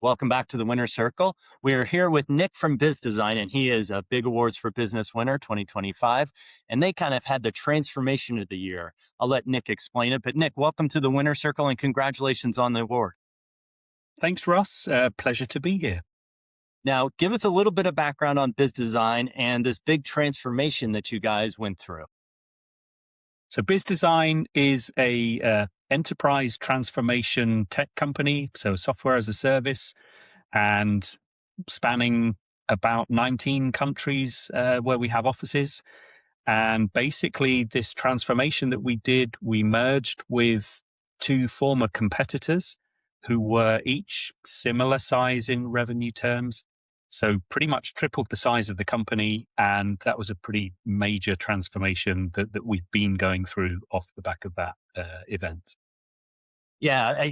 Welcome back to the Winner's Circle. We are here with Nick from Bizzdesign, and he is a Big Awards for Business winner 2025. And they kind of had the transformation of the year. I'll let Nick explain it. But Nick, welcome to the Winner's Circle and congratulations on the award. Thanks, Russ. Pleasure to be here. Now, give us a little bit of background on Bizzdesign and this big transformation that you guys went through. So Bizzdesign is a enterprise transformation tech company, so software as a service, and spanning about 19 countries where we have offices. And basically, this transformation that we did, we merged with two former competitors who were each similar size in revenue terms. So pretty much tripled the size of the company. And that was a pretty major transformation that we've been going through off the back of that event. Yeah,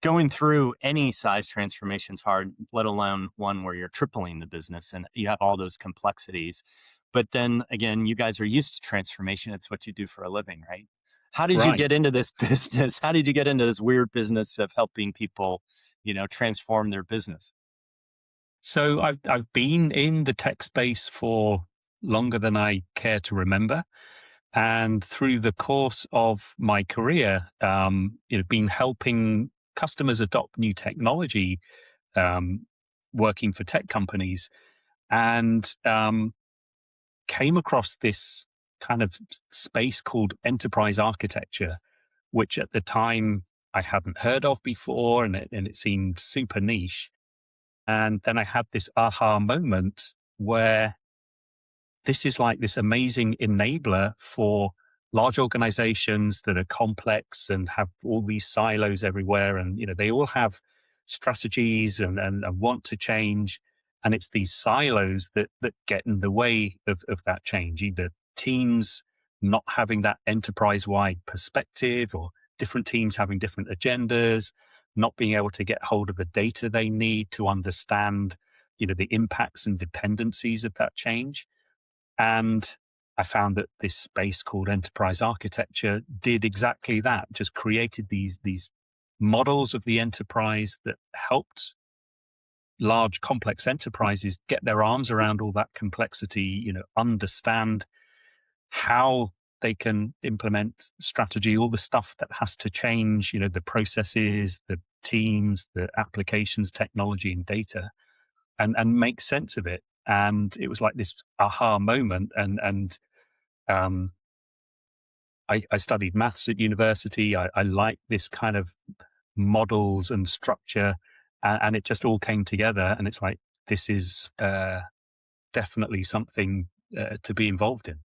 going through any size transformation is hard, let alone one where you're tripling the business and you have all those complexities. But then again, you guys are used to transformation. It's what you do for a living, right? How did you get into this business? How did you get into this weird business of helping people, transform their business? So I've been in the tech space for longer than I care to remember. And through the course of my career, been helping customers adopt new technology, working for tech companies, and came across this kind of space called enterprise architecture, which at the time I hadn't heard of before, and it seemed super niche. And then I had this aha moment where this is like this amazing enabler for large organizations that are complex and have all these silos everywhere. And, they all have strategies and want to change. And it's these silos that get in the way of that change, either teams not having that enterprise-wide perspective or different teams having different agendas, not being able to get hold of the data they need to understand, the impacts and dependencies of that change. And I found that this space called enterprise architecture did exactly that, just created these models of the enterprise that helped large complex enterprises get their arms around all that complexity, understand how they can implement strategy, all the stuff that has to change, the processes, the teams, the applications, technology and data, and make sense of it. And it was like this aha moment. And I studied maths at university. I like this kind of models and structure, and it just all came together. And it's like, this is definitely something to be involved in.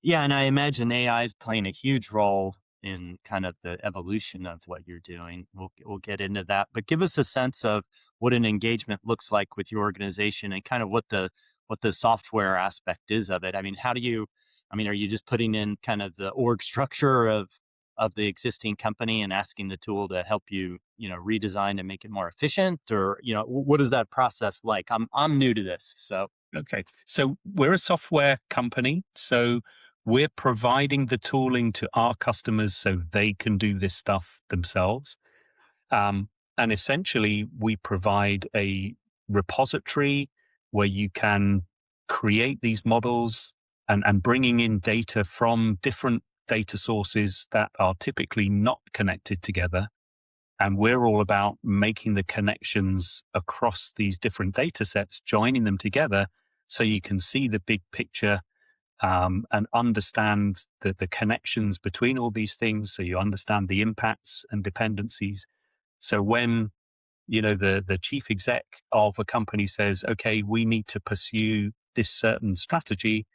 Yeah, and I imagine AI is playing a huge role in kind of the evolution of what you're doing. We'll get into that, but give us a sense of what an engagement looks like with your organization and kind of what the software aspect is of it. I mean, are you just putting in kind of the org structure of the existing company and asking the tool to help you, redesign and make it more efficient, or, what is that process like? I'm new to this, so. Okay. So we're a software company. So we're providing the tooling to our customers so they can do this stuff themselves. And essentially, we provide a repository where you can create these models and bringing in data from different data sources that are typically not connected together. And we're all about making the connections across these different data sets, joining them together so you can see the big picture and understand the connections between all these things. So you understand the impacts and dependencies. So when, the chief exec of a company says, okay, we need to pursue this certain strategy,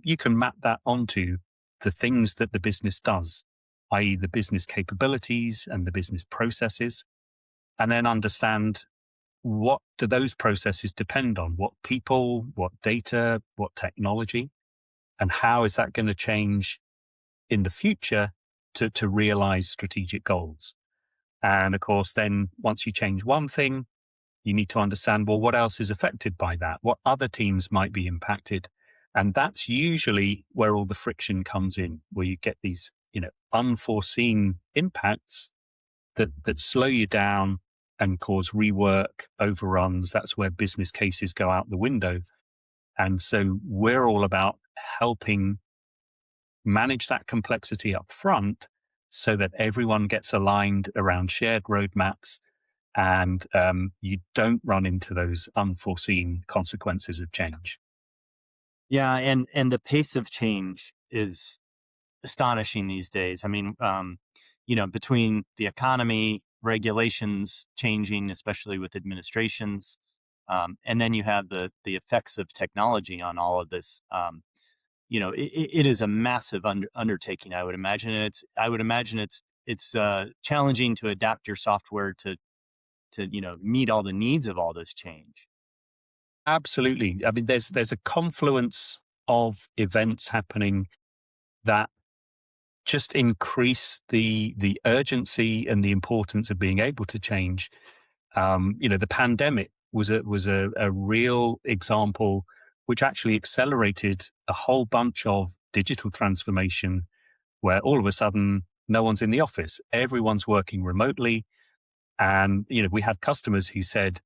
you can map that onto the things that the business does, i.e. the business capabilities and the business processes, and then understand what do those processes depend on, what people, what data, what technology, and how is that going to change in the future to realize strategic goals. And of course, then once you change one thing, you need to understand, well, what else is affected by that? What other teams might be impacted? And that's usually where all the friction comes in, where you get these, unforeseen impacts that slow you down and cause rework, overruns. That's where business cases go out the window. And so we're all about helping manage that complexity up front so that everyone gets aligned around shared roadmaps and you don't run into those unforeseen consequences of change. Yeah, and the pace of change is astonishing these days. I mean, between the economy, regulations changing, especially with administrations, and then you have the effects of technology on all of this. It is a massive undertaking. I would imagine, and it's challenging to adapt your software to meet all the needs of all this change. Absolutely. I mean, there's a confluence of events happening that just increase the urgency and the importance of being able to change. The pandemic was a real example, which actually accelerated a whole bunch of digital transformation, where all of a sudden no one's in the office, everyone's working remotely, and we had customers who said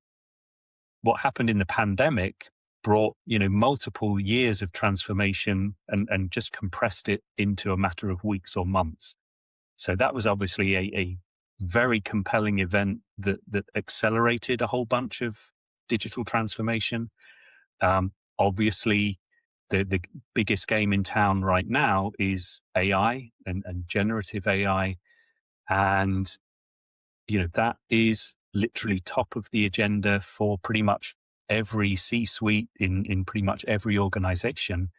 what happened in the pandemic brought multiple years of transformation and just compressed it into a matter of weeks or months. So that was obviously a very compelling event that accelerated a whole bunch of digital transformation. Obviously, the biggest game in town right now is AI and generative AI, and that is literally top of the agenda for pretty much every C-suite in pretty much every organization.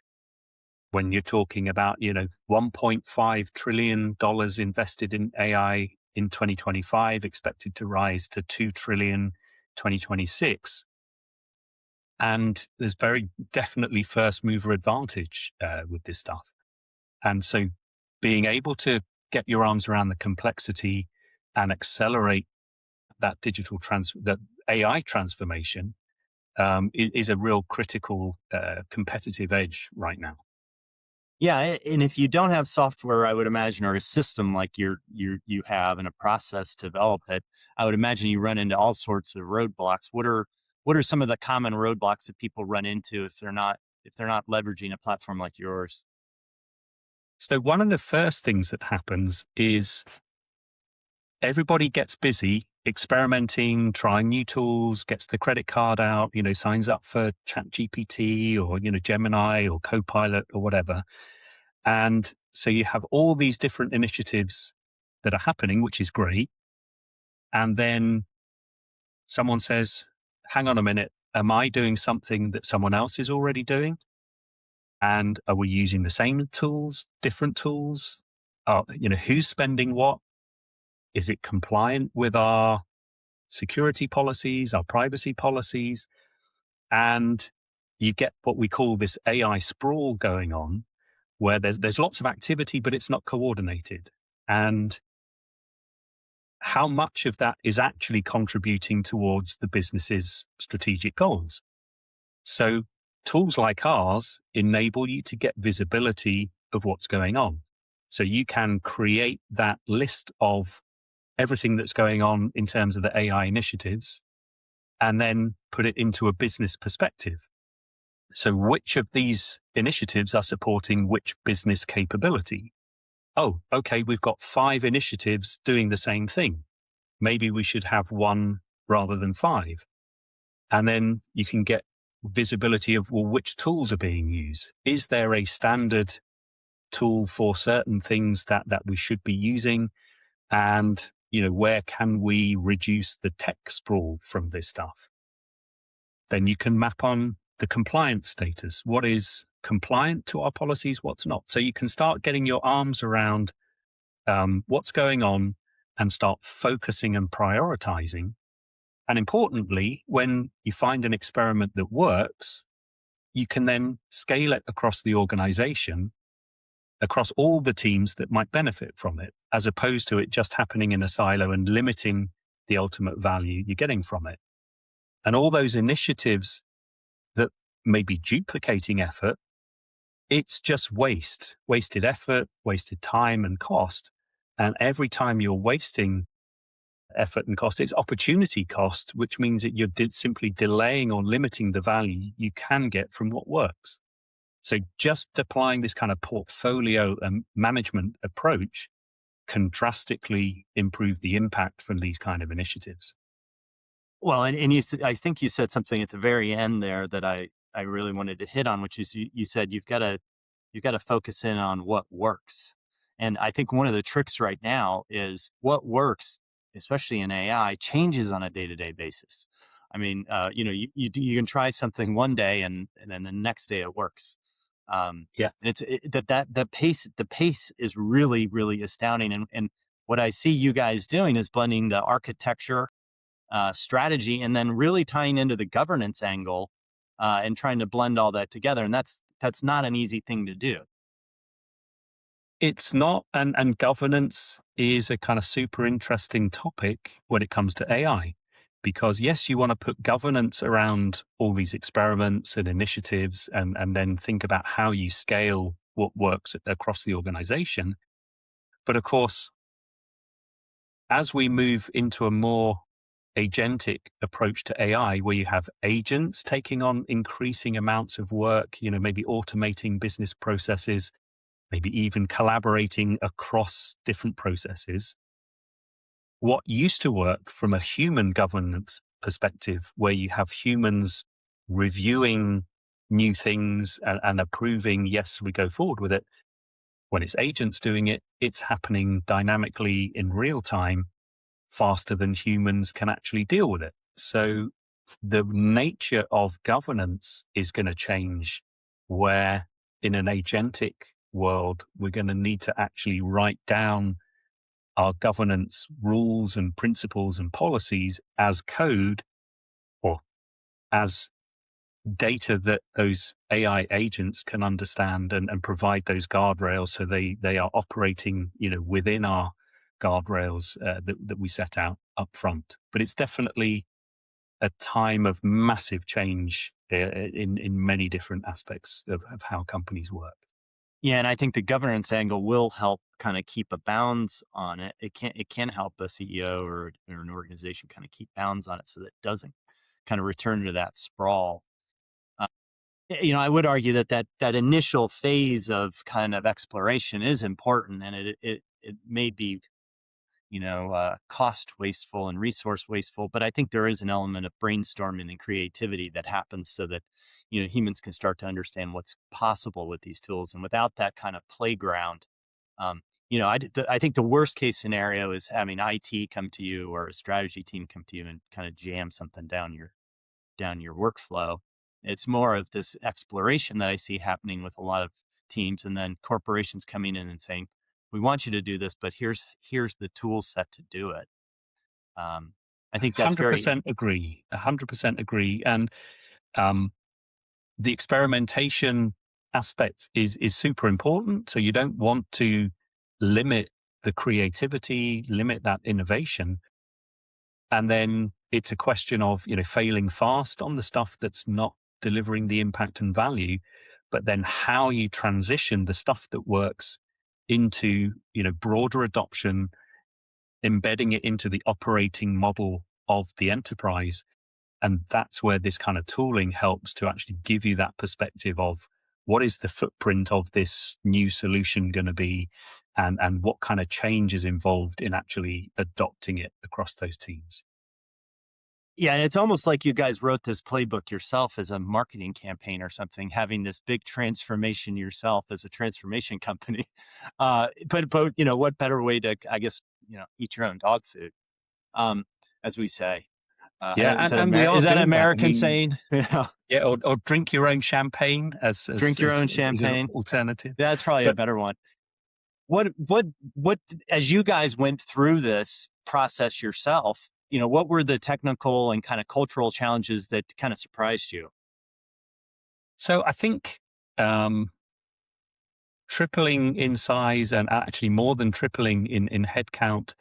When you're talking about, $1.5 trillion invested in AI in 2025, expected to rise to 2 trillion 2026. And there's very definitely first mover advantage with this stuff. And so being able to get your arms around the complexity and accelerate that that AI transformation is a real critical competitive edge right now. Yeah, and if you don't have software, I would imagine, or a system like you have, and a process to develop it, I would imagine you run into all sorts of roadblocks. What are some of the common roadblocks that people run into if they're not leveraging a platform like yours? So one of the first things that happens is everybody gets busy experimenting, trying new tools, gets the credit card out, signs up for ChatGPT or, Gemini or Copilot or whatever. And so you have all these different initiatives that are happening, which is great. And then someone says, hang on a minute, am I doing something that someone else is already doing? And are we using the same tools, different tools? Who's spending what? Is it compliant with our security policies, our privacy policies? And you get what we call this AI sprawl going on, where there's lots of activity, but it's not coordinated. And how much of that is actually contributing towards the business's strategic goals? So tools like ours enable you to get visibility of what's going on. So you can create that list of everything that's going on in terms of the AI initiatives and then put it into a business perspective. So which of these initiatives are supporting which business capability? Oh, okay, we've got 5 initiatives doing the same thing. Maybe we should have 1 rather than 5. And then you can get visibility of, well, which tools are being used? Is there a standard tool for certain things that we should be using? And, where can we reduce the tech sprawl from this stuff? Then you can map on the compliance status. What is compliant to our policies? What's not? So you can start getting your arms around what's going on and start focusing and prioritizing. And importantly, when you find an experiment that works, you can then scale it across the organization, across all the teams that might benefit from it, as opposed to it just happening in a silo and limiting the ultimate value you're getting from it. And all those initiatives that may be duplicating effort, it's just wasted effort, wasted time and cost. And every time you're wasting effort and cost. It's opportunity cost, which means that you're simply delaying or limiting the value you can get from what works. So just applying this kind of portfolio and management approach can drastically improve the impact from these kind of initiatives. Well, and I think you said something at the very end there that I really wanted to hit on, which is you said you've got to focus in on what works. And I think one of the tricks right now is what works, especially in AI, changes on a day to day basis. I mean, you can try something one day and then the next day it works. Yeah. And the pace is really really astounding. And what I see you guys doing is blending the architecture strategy and then really tying into the governance angle and trying to blend all that together. And that's not an easy thing to do. It's not, and governance is a kind of super interesting topic when it comes to AI, because yes, you want to put governance around all these experiments and initiatives, and then think about how you scale what works across the organization. But of course, as we move into a more agentic approach to AI, where you have agents taking on increasing amounts of work, maybe automating business processes, maybe even collaborating across different processes. What used to work from a human governance perspective, where you have humans reviewing new things and approving, yes, we go forward with it. When it's agents doing it, it's happening dynamically in real time, faster than humans can actually deal with it. So the nature of governance is going to change, where in an agentic world, we're going to need to actually write down our governance rules and principles and policies as code, or as data that those AI agents can understand, and provide those guardrails, so they are operating within our guardrails that we set out up front. But it's definitely a time of massive change in many different aspects of how companies work. Yeah, and I think the governance angle will help kind of keep a bounds on it. It can help a CEO or an organization kind of keep bounds on it so that it doesn't kind of return to that sprawl. Uh, I would argue that initial phase of kind of exploration is important, and it may be cost wasteful and resource wasteful. But I think there is an element of brainstorming and creativity that happens so that, humans can start to understand what's possible with these tools. And without that kind of playground, um, I think the worst case scenario is having IT come to you or a strategy team come to you and kind of jam something down your workflow. It's more of this exploration that I see happening with a lot of teams, and then corporations coming in and saying, "We want you to do this, but here's the tool set to do it." Um, I think that's very 100% agree. 100% agree. And um, the experimentation aspect is super important. So you don't want to limit the creativity, limit that innovation. And then it's a question of, failing fast on the stuff that's not delivering the impact and value, but then how you transition the stuff that works into, broader adoption, embedding it into the operating model of the enterprise. And that's where this kind of tooling helps to actually give you that perspective of what is the footprint of this new solution going to be, and what kind of change is involved in actually adopting it across those teams. Yeah, and it's almost like you guys wrote this playbook yourself as a marketing campaign or something, having this big transformation yourself as a transformation company. But what better way to, I guess, eat your own dog food, um, as we say. Yeah, Is that and we Is are that doing that. I American mean, saying? yeah, or drink your own champagne Drink your own as an champagne. alternative. That's probably a But better one. What as you guys went through this process yourself, what were the technical and kind of cultural challenges that kind of surprised you? so I think um, tripling in size, and actually more than tripling in headcount,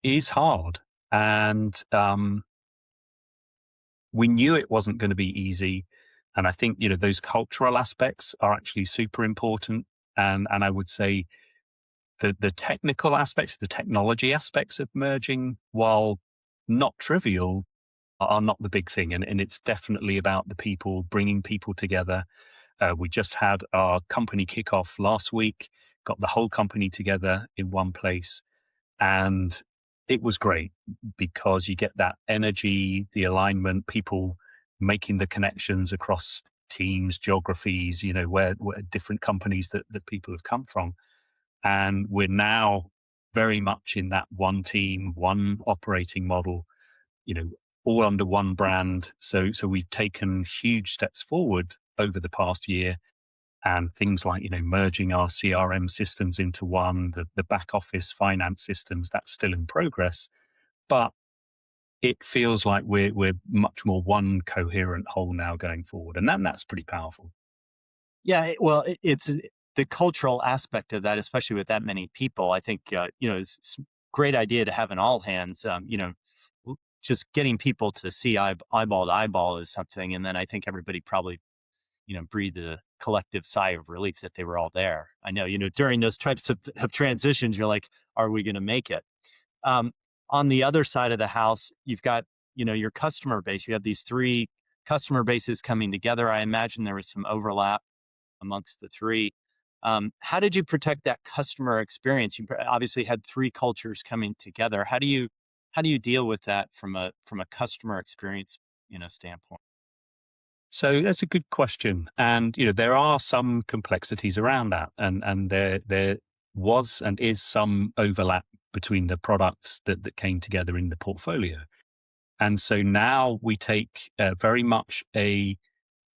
is hard. And we knew it wasn't going to be easy. And I think, those cultural aspects are actually super important. And I would say the technical aspects, the technology aspects of merging, while not trivial, are not the big thing. And it's definitely about the people, bringing people together. We just had our company kickoff last week, got the whole company together in one place. And it was great because you get that energy, the alignment, people making the connections across teams, geographies, where different companies that people have come from. And we're now very much in that one team, one operating model, you know, all under one brand. So we've taken huge steps forward over the past year, and things like, merging our CRM systems into one, the back office finance systems, that's still in progress. But it feels like we're much more one coherent whole now going forward. And then that's pretty powerful. Yeah, it's the cultural aspect of that, especially with that many people. I think it's a great idea to have an all hands. Just getting people to see eyeball to eyeball is something, and then I think everybody probably breathed a collective sigh of relief that they were all there. I know during those types of transitions, you're like, are we going to make it? Um, on the other side of the house, you've got your customer base. You have these three customer bases coming together. I imagine there was some overlap amongst the three. How did you protect that customer experience? You obviously had three cultures coming together. How do you deal with that from a customer experience standpoint? So that's a good question. And, there are some complexities around that. And there was and is some overlap between the products that came together in the portfolio. And so now we take very much a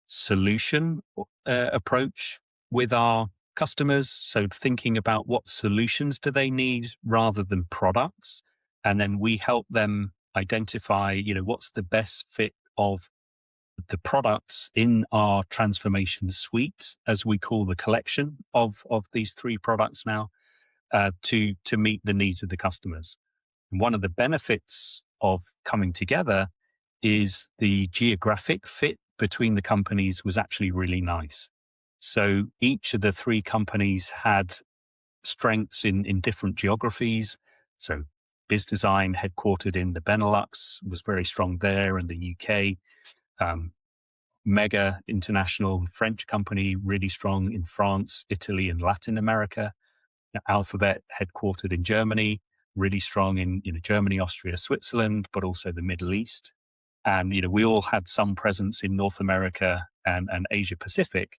solution approach with our customers. So thinking about what solutions do they need rather than products. And then we help them identify, what's the best fit of the products in our transformation suite, as we call the collection of these three products now, to meet the needs of the customers. And one of the benefits of coming together is the geographic fit between the companies was actually really nice. So each of the three companies had strengths in different geographies. So Bizzdesign, headquartered in the Benelux, was very strong there, and the UK. Mega International, French company, really strong in France, Italy, and Latin America. Alphabet, headquartered in Germany, really strong in Germany, Austria, Switzerland, but also the Middle East. And we all had some presence in North America and Asia Pacific.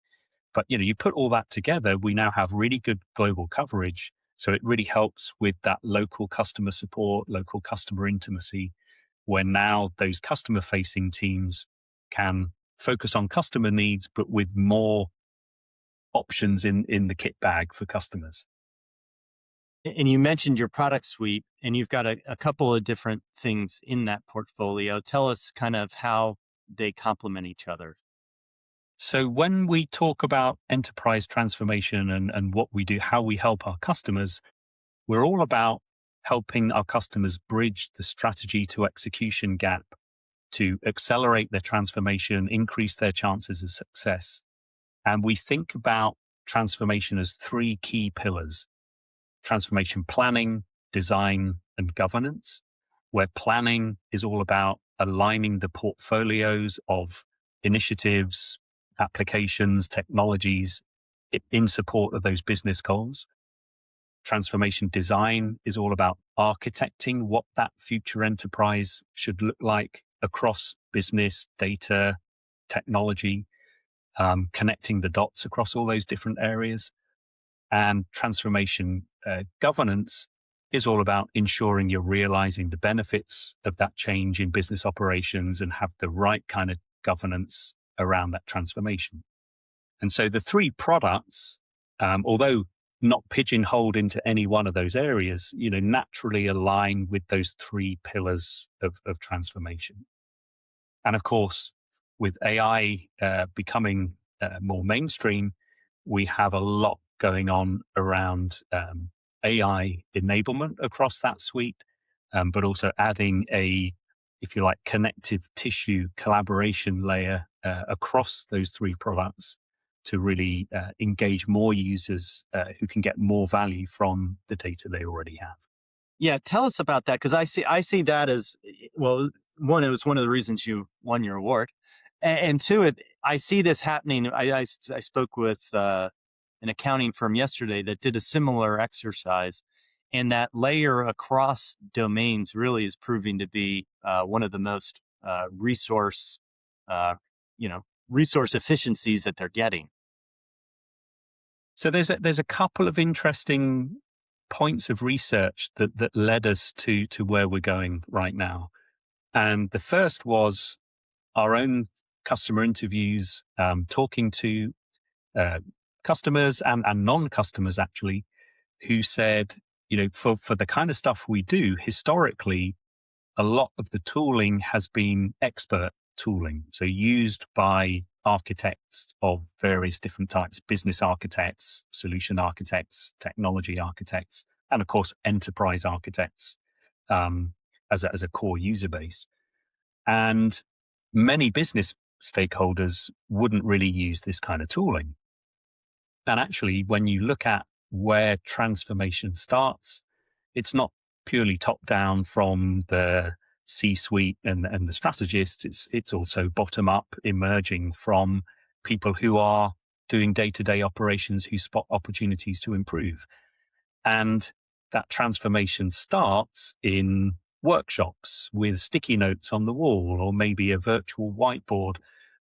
But you put all that together, we now have really good global coverage. So it really helps with that local customer support, local customer intimacy, where now those customer facing teams can focus on customer needs, but with more options in the kit bag for customers. And you mentioned your product suite, and you've got a couple of different things in that portfolio. Tell us kind of how they complement each other. So when we talk about enterprise transformation and what we do, how we help our customers, we're all about helping our customers bridge the strategy to execution gap to accelerate their transformation, increase their chances of success. And we think about transformation as three key pillars: transformation planning, design, and governance, where planning is all about aligning the portfolios of initiatives, applications, technologies in support of those business goals. Transformation design is all about architecting what that future enterprise should look like across business, data, technology, connecting the dots across all those different areas. And transformation governance is all about ensuring you're realizing the benefits of that change in business operations and have the right kind of governance around that transformation. And so the three products, although not pigeonholed into any one of those areas, naturally align with those three pillars of transformation. And of course, with AI becoming more mainstream, we have a lot going on around AI enablement across that suite, but also adding if you like, connective tissue collaboration layer across those three products to really engage more users who can get more value from the data they already have. Yeah, tell us about that because I see that as well. One, it was one of the reasons you won your award, and two, I see this happening. I spoke with an accounting firm yesterday that did a similar exercise, and that layer across domains really is proving to be one of the most uh, resource efficiencies that they're getting. So there's a couple of interesting points of research that led us to where we're going right now. And the first was our own customer interviews, talking to uh, customers and non-customers actually, who said, for the kind of stuff we do, historically, a lot of the tooling has been expert tooling. So used by architects of various different types, business architects, solution architects, technology architects, and of course, enterprise architects as a core user base. And many business stakeholders wouldn't really use this kind of tooling. And actually, when you look at where transformation starts, it's not purely top down from the C-suite and the strategists. It's also bottom up, emerging from people who are doing day-to-day operations, who spot opportunities to improve. And that transformation starts in workshops with sticky notes on the wall, or maybe a virtual whiteboard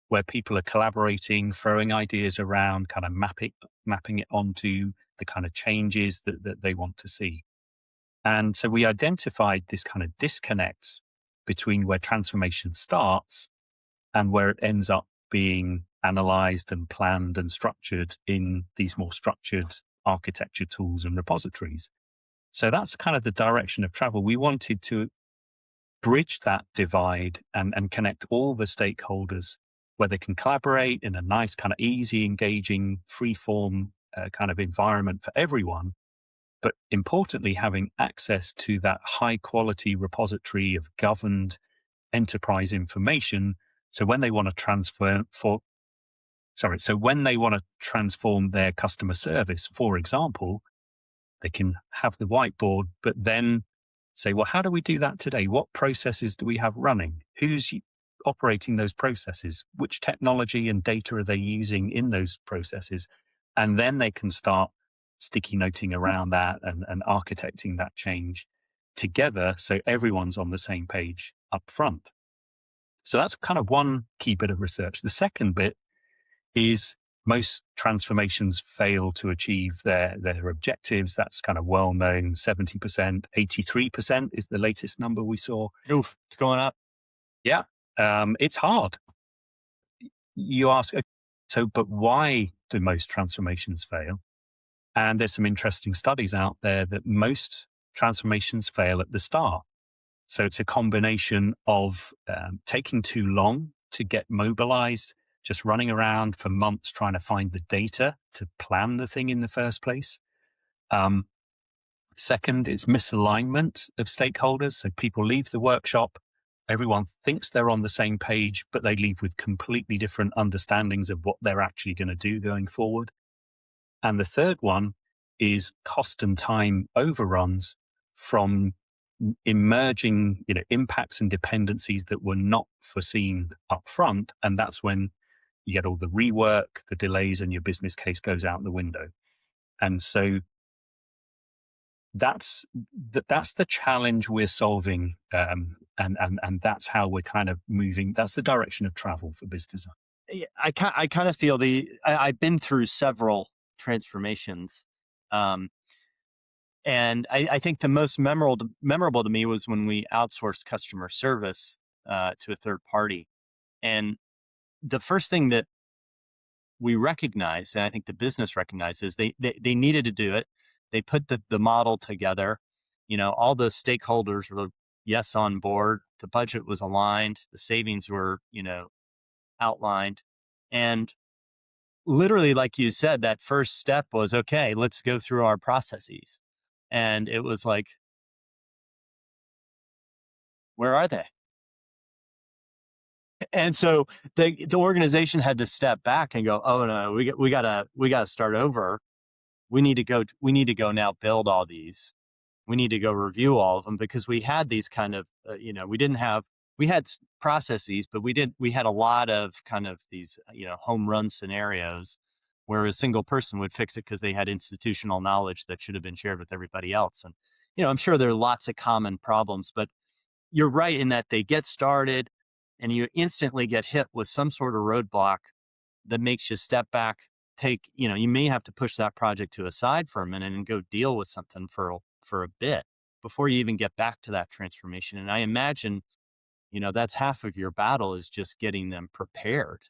where people are collaborating, throwing ideas around, kind of mapping it onto the kind of changes that they want to see. And so we identified this kind of disconnect between where transformation starts and where it ends up being analyzed and planned and structured in these more structured architecture tools and repositories. So that's kind of the direction of travel. We wanted to bridge that divide and connect all the stakeholders where they can collaborate in a nice, kind of easy, engaging, free form kind of environment for everyone. But importantly, having access to that high quality repository of governed enterprise information. So when they want to transform their customer service, for example, they can have the whiteboard, but then say, well, how do we do that today? What processes do we have running? Who's operating those processes? Which technology and data are they using in those processes? And then they can start sticky noting around that and architecting that change together so everyone's on the same page up front. So that's kind of one key bit of research. The second bit is most transformations fail to achieve their objectives. That's kind of well known. 70%, 83% is the latest number we saw. Oof, it's going up. Yeah, it's hard. You ask, but why do most transformations fail? And there's some interesting studies out there that most transformations fail at the start. So it's a combination of taking too long to get mobilized, just running around for months trying to find the data to plan the thing in the first place. Second is misalignment of stakeholders. So people leave the workshop, everyone thinks they're on the same page, but they leave with completely different understandings of what they're actually going to do going forward. And the third one is cost and time overruns from emerging, impacts and dependencies that were not foreseen up front. And that's when you get all the rework, the delays, and your business case goes out the window. And so that's the challenge we're solving. And that's how we're kind of moving. That's the direction of travel for Bizzdesign. Yeah, I kind of feel I've been through several transformations. And I think the most memorable to me was when we outsourced customer service to a third party. And the first thing that we recognized, and I think the business recognizes, they needed to do it. They put the model together. All the stakeholders were yes on board. The budget was aligned. The savings were outlined, and literally, like you said, that first step was, okay, let's go through our processes. And it was like, where are they? And so the organization had to step back and go, oh no, we gotta start over. We need to go now build all these. We need to go review all of them, because we had these kind of, we had processes, but we had a lot of kind of these, home run scenarios where a single person would fix it because they had institutional knowledge that should have been shared with everybody else. And, I'm sure there are lots of common problems, but you're right in that they get started and you instantly get hit with some sort of roadblock that makes you step back, you may have to push that project to a side for a minute and go deal with something for a bit before you even get back to that transformation. And I imagine, that's half of your battle, is just getting them prepared.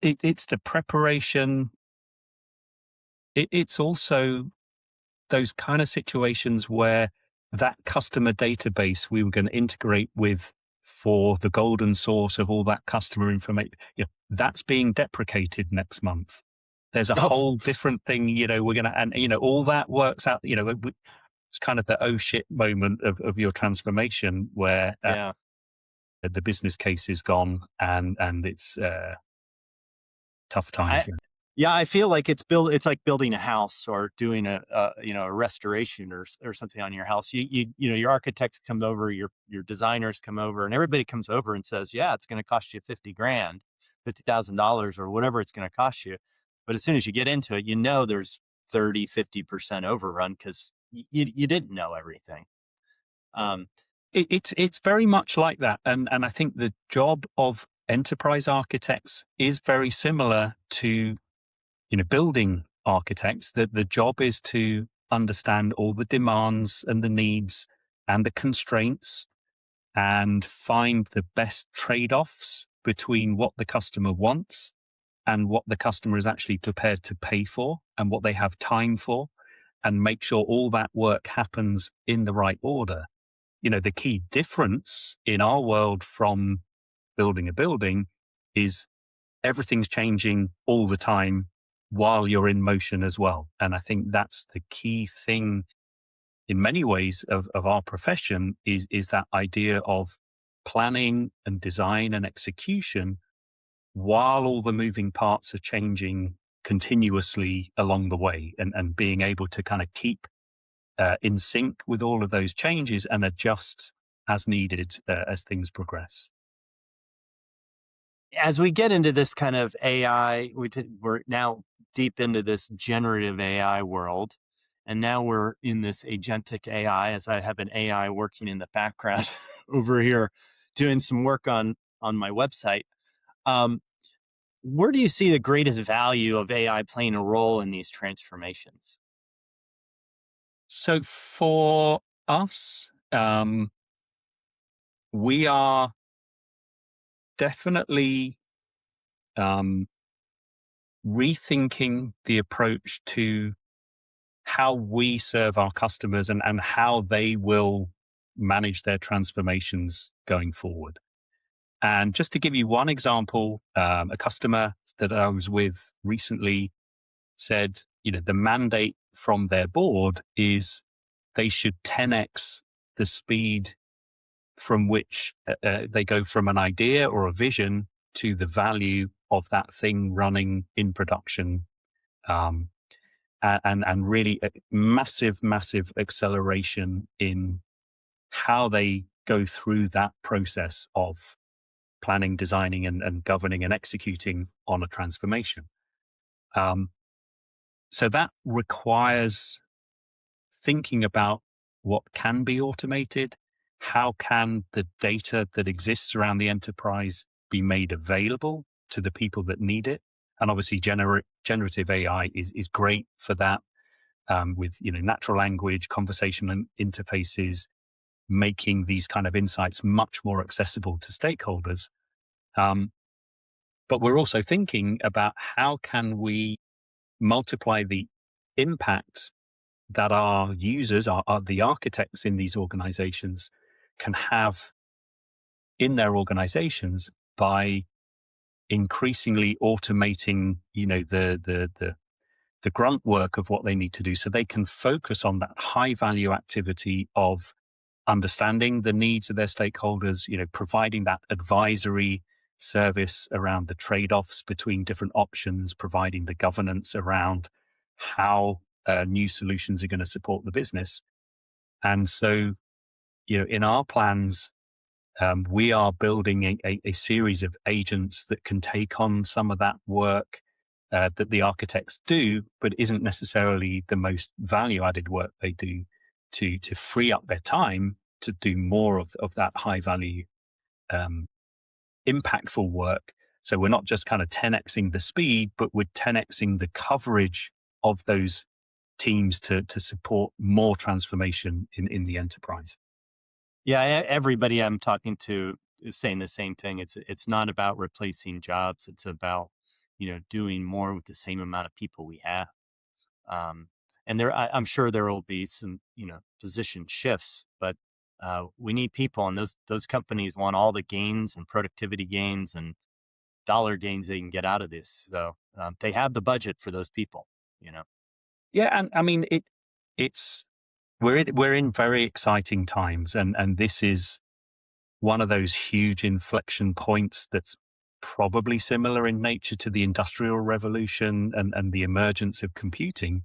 It's the preparation. It's also those kind of situations where that customer database we were going to integrate with for the golden source of all that customer information, that's being deprecated next month. There's a Oh, whole different thing, we're going to, and, all that works out, it's kind of the oh shit moment of your transformation where yeah. the business case is gone and it's tough times. Yeah, I feel like it's like building a house or doing a restoration or something on your house. Your architects come over, your designers come over, and everybody comes over and says, yeah, it's going to cost you 50 grand, $50,000 or whatever it's going to cost you. But as soon as you get into it, there's 30-50% overrun because you didn't know everything. It's very much like that. And I think the job of enterprise architects is very similar to, building architects. The job is to understand all the demands and the needs and the constraints and find the best trade-offs between what the customer wants and what the customer is actually prepared to pay for and what they have time for, and make sure all that work happens in the right order. The key difference in our world from building a building is everything's changing all the time while you're in motion as well. And I think that's the key thing in many ways of our profession is that idea of planning and design and execution while all the moving parts are changing continuously along the way, and being able to kind of keep in sync with all of those changes and adjust as needed as things progress. As we get into this kind of AI, we're now deep into this generative AI world. And now we're in this agentic AI, as I have an AI working in the background over here doing some work on my website. Where do you see the greatest value of AI playing a role in these transformations? So for us, we are definitely rethinking the approach to how we serve our customers and how they will manage their transformations going forward. And just to give you one example, a customer that I was with recently said, the mandate from their board is they should 10x the speed from which they go from an idea or a vision to the value of that thing running in production. And really a massive acceleration in how they go through that process of planning, designing, and governing and executing on a transformation. So that requires thinking about what can be automated, how can the data that exists around the enterprise be made available to the people that need it. And obviously generative AI is great for that, with natural language, conversation interfaces, making these kind of insights much more accessible to stakeholders. But we're also thinking about how can we multiply the impact that our users, the architects in these organizations, can have in their organizations by increasingly automating, the grunt work of what they need to do, so they can focus on that high value activity of understanding the needs of their stakeholders, providing that advisory service around the trade-offs between different options, providing the governance around how new solutions are going to support the business. And so, in our plans, we are building a series of agents that can take on some of that work that the architects do, but isn't necessarily the most value-added work they do to free up their time to do more of that high-value, um, impactful work. So we're not just kind of 10xing the speed, but we're 10xing the coverage of those teams to support more transformation in the enterprise. Yeah, everybody I'm talking to is saying the same thing. It's not about replacing jobs. It's about, doing more with the same amount of people we have. Um, and I'm sure there will be some, position shifts, but we need people, and those companies want all the gains and productivity gains and dollar gains they can get out of this. So they have the budget for those people. Yeah, and I mean it's we're in very exciting times, and this is one of those huge inflection points that's probably similar in nature to the Industrial Revolution and the emergence of computing.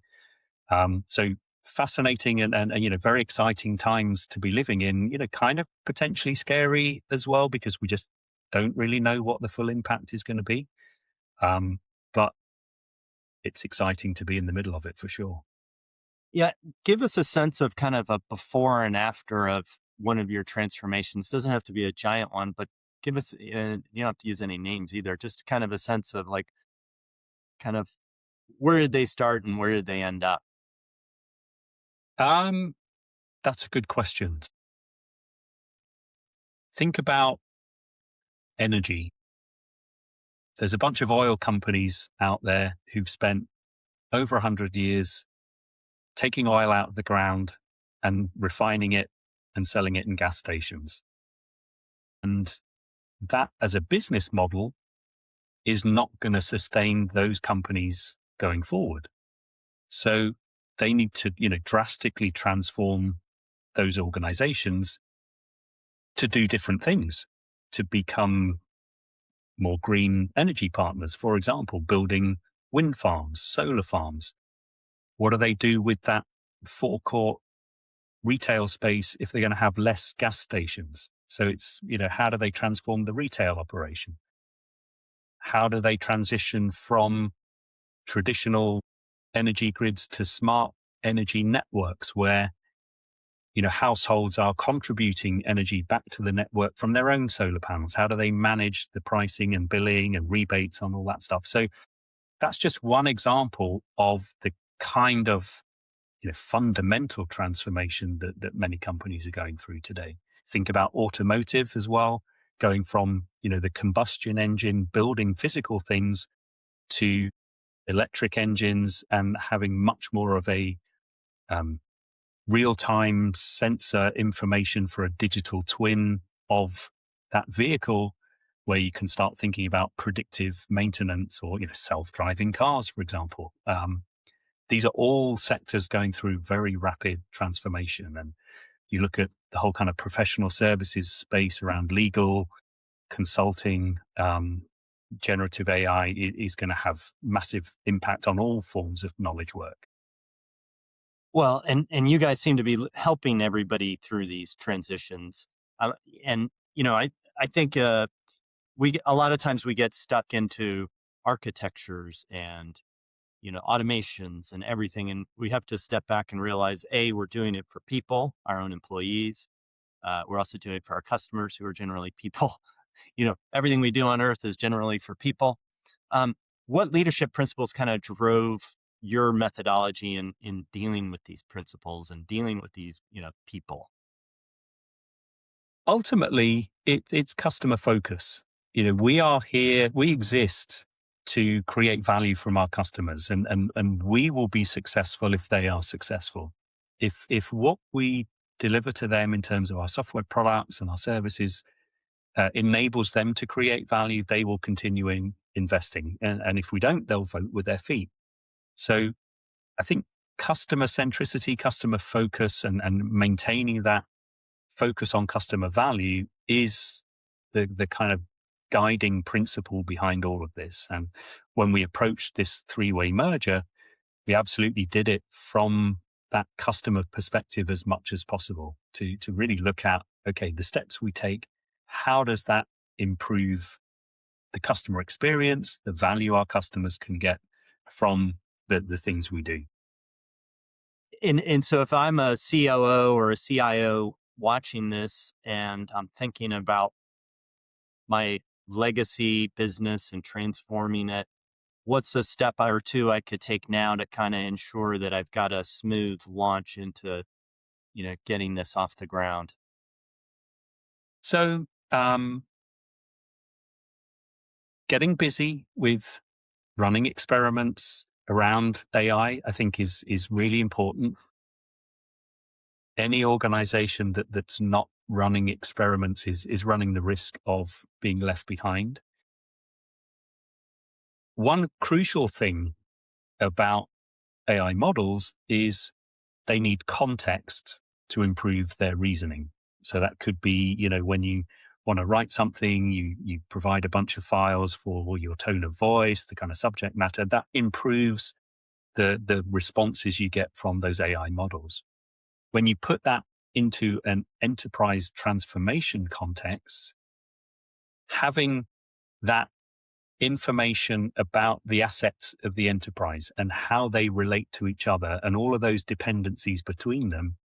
So fascinating and very exciting times to be living in, kind of potentially scary as well, because we just don't really know what the full impact is going to be. But it's exciting to be in the middle of it for sure. Yeah, give us a sense of kind of a before and after of one of your transformations. Doesn't have to be a giant one, but give us, you don't have to use any names either, just kind of a sense of like, kind of where did they start and where did they end up? Um, that's a good question. Think about energy. There's a bunch of oil companies out there who've spent over 100 years taking oil out of the ground and refining it and selling it in gas stations. And that as a business model is not going to sustain those companies going forward. So they need to, drastically transform those organizations to do different things, to become more green energy partners. For example, building wind farms, solar farms. What do they do with that forecourt retail space if they're going to have less gas stations? So it's, how do they transform the retail operation? How do they transition from traditional energy grids to smart energy networks where, households are contributing energy back to the network from their own solar panels? How do they manage the pricing and billing and rebates on all that stuff? So that's just one example of the kind of fundamental transformation that many companies are going through today. Think about automotive as well, going from the combustion engine building physical things to electric engines and having much more of a real-time sensor information for a digital twin of that vehicle, where you can start thinking about predictive maintenance or self-driving cars, for example. These are all sectors going through very rapid transformation. And you look at the whole kind of professional services space around legal, consulting, generative AI is going to have massive impact on all forms of knowledge work. Well, and you guys seem to be helping everybody through these transitions. And, I think a lot of times we get stuck into architectures and, automations and everything. And we have to step back and realize, A, we're doing it for people, our own employees. We're also doing it for our customers who are generally people. Everything we do on earth is generally for people. Um, what leadership principles kind of drove your methodology in dealing with these principles and dealing with these, people? Ultimately, it's customer focus. We are here, we exist to create value from our customers, and we will be successful if they are successful. If what we deliver to them in terms of our software products and our services enables them to create value, they will continue in investing. And if we don't, they'll vote with their feet. So I think customer centricity, customer focus, and maintaining that focus on customer value is the kind of guiding principle behind all of this. And when we approached this three-way merger, we absolutely did it from that customer perspective as much as possible to really look at, okay, the steps we take, how does that improve the customer experience, the value our customers can get from the things we do. And so if I'm a COO or a CIO watching this and I'm thinking about my legacy business and transforming it, what's a step or two I could take now to kind of ensure that I've got a smooth launch into, getting this off the ground? So, getting busy with running experiments around AI, I think is really important. Any organization that's not running experiments is running the risk of being left behind. One crucial thing about AI models is they need context to improve their reasoning. So that could be, when you want to write something, you provide a bunch of files for your tone of voice, the kind of subject matter that improves the responses you get from those AI models. When you put that into an enterprise transformation context, having that information about the assets of the enterprise and how they relate to each other and all of those dependencies between them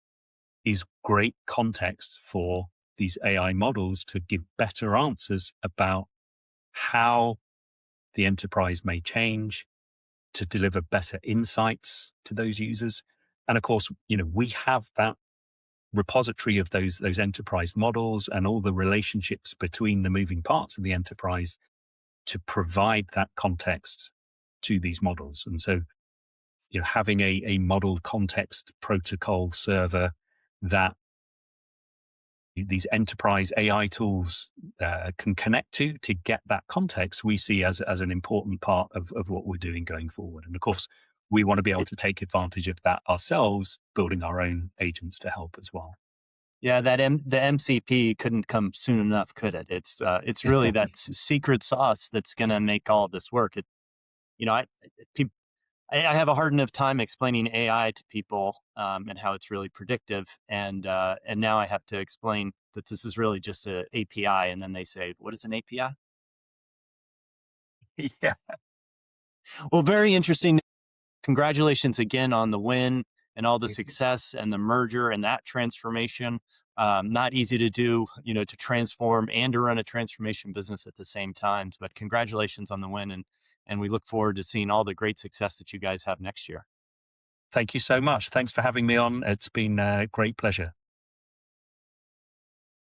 is great context for these AI models to give better answers about how the enterprise may change to deliver better insights to those users. And of course, we have that repository of those enterprise models and all the relationships between the moving parts of the enterprise to provide that context to these models. And so, having a model context protocol server that these enterprise AI tools can connect to get that context, we see as an important part of what we're doing going forward. And of course, we want to be able to take advantage of that ourselves, building our own agents to help as well. Yeah, the MCP couldn't come soon enough, could it? It's really that secret sauce that's going to make all of this work. I have a hard enough time explaining AI to people and how it's really predictive, and now I have to explain that this is really just an API, and then they say, "What is an API?" Yeah. Well, very interesting. Congratulations again on the win and all the Thank you. success and the merger and that transformation. Not easy to do, to transform and to run a transformation business at the same time. But congratulations on the win, and we look forward to seeing all the great success that you guys have next year. Thank you so much. Thanks for having me on. It's been a great pleasure.